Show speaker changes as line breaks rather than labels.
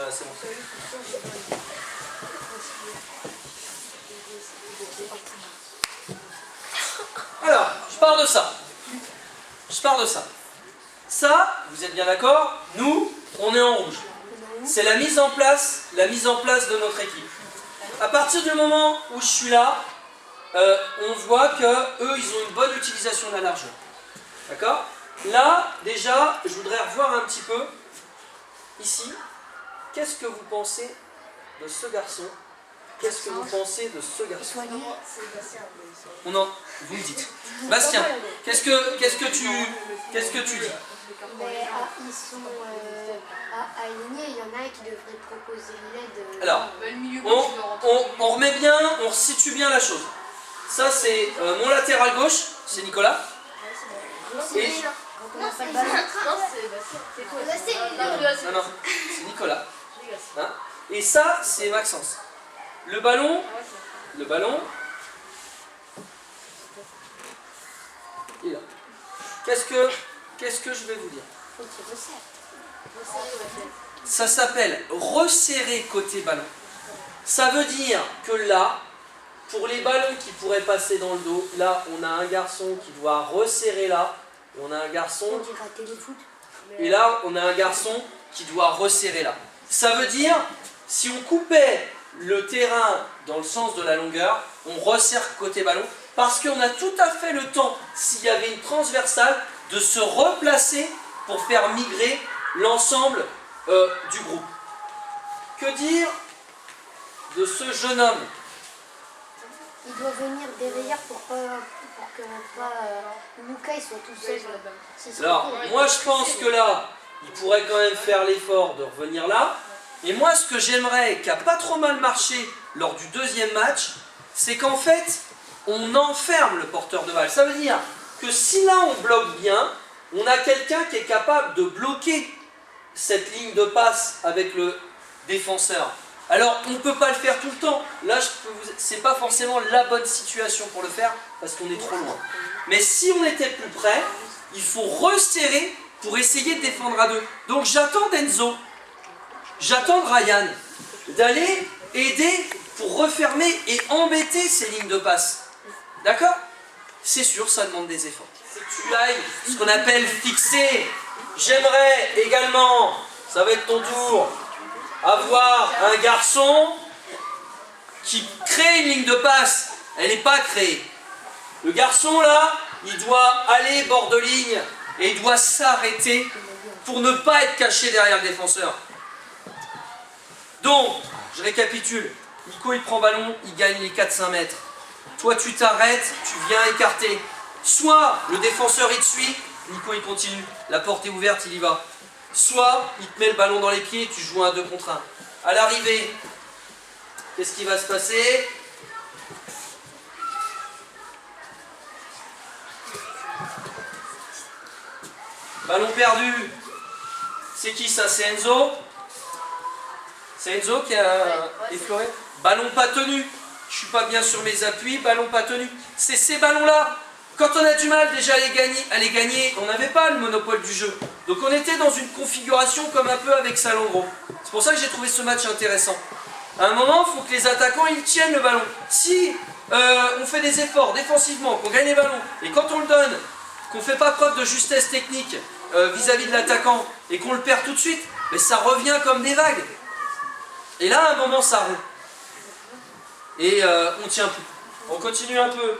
Voilà, c'est bon. Alors, je pars de ça. Ça, vous êtes bien d'accord? Nous, on est en rouge. C'est la mise en place de notre équipe. À partir du moment où je suis là, on voit que eux, ils ont une bonne utilisation de la largeur. D'accord? Là, déjà, je voudrais revoir un petit peu, ici, qu'est-ce que vous pensez de ce garçon? Qu'est-ce que vous pensez de ce garçon? Vous me dites. Bastien, qu'est-ce que tu dis?
Mais ils sont alignés, il y en a un qui devrait proposer l'aide.
Alors, on remet bien, on resitue bien la chose. Ça, c'est mon latéral gauche, c'est Nicolas. Et...
Non, c'est
Non, c'est Nicolas. Hein? Et ça, c'est Maxence. Le ballon, il est là. Qu'est-ce que je vais vous dire? Ça s'appelle resserrer côté ballon. Ça veut dire que là, pour les ballons qui pourraient passer dans le dos, là, on a un garçon qui doit resserrer là. On a un garçon. Et là, on a un garçon qui doit resserrer là. Ça veut dire, si on coupait le terrain dans le sens de la longueur, on resserre côté ballon, parce qu'on a tout à fait le temps, s'il y avait une transversale, de se replacer pour faire migrer l'ensemble du groupe. Que dire de ce jeune homme?
Il doit venir derrière pour que Lucas il soit tout seul.
Alors, moi je pense que là, il pourrait quand même faire l'effort de revenir là. Et moi, ce que j'aimerais, qui n'a pas trop mal marché lors du deuxième match, c'est qu'en fait, on enferme le porteur de balle. Ça veut dire que si là on bloque bien, on a quelqu'un qui est capable de bloquer cette ligne de passe avec le défenseur. Alors, on ne peut pas le faire tout le temps. Là, ce n'est pas forcément la bonne situation pour le faire, parce qu'on est trop loin. Mais si on était plus près, il faut resserrer pour essayer de défendre à deux. Donc, j'attends d'Enzo, j'attends de Ryan, d'aller aider pour refermer et embêter ces lignes de passe. D'accord? C'est sûr, ça demande des efforts. C'est que tu ailles, ce qu'on appelle fixer. J'aimerais également, ça va être ton tour, avoir un garçon qui crée une ligne de passe. Elle n'est pas créée. Le garçon là, il doit aller bord de ligne et il doit s'arrêter pour ne pas être caché derrière le défenseur. Donc, je récapitule. Nico il prend ballon, il gagne les 4-5 mètres. Toi tu t'arrêtes, tu viens écarter. Soit le défenseur il te suit, Nico il continue, la porte est ouverte, il y va. Soit il te met le ballon dans les pieds, tu joues un 2 contre 1. À l'arrivée, qu'est-ce qui va se passer? Ballon perdu. C'est qui ça? C'est Enzo? C'est Enzo qui a effleuré? Ballon pas tenu. Je suis pas bien sur mes appuis, ballon pas tenu. C'est ces ballons-là. Quand on a du mal déjà à les gagner, on n'avait pas le monopole du jeu. Donc on était dans une configuration comme un peu avec Salengro. C'est pour ça que j'ai trouvé ce match intéressant. À un moment, il faut que les attaquants ils tiennent le ballon. Si on fait des efforts défensivement, qu'on gagne les ballons, et quand on le donne, qu'on ne fait pas preuve de justesse technique vis-à-vis de l'attaquant, et qu'on le perd tout de suite, mais ça revient comme des vagues. Et là, à un moment, ça rompt. Et on tient plus. On continue un peu.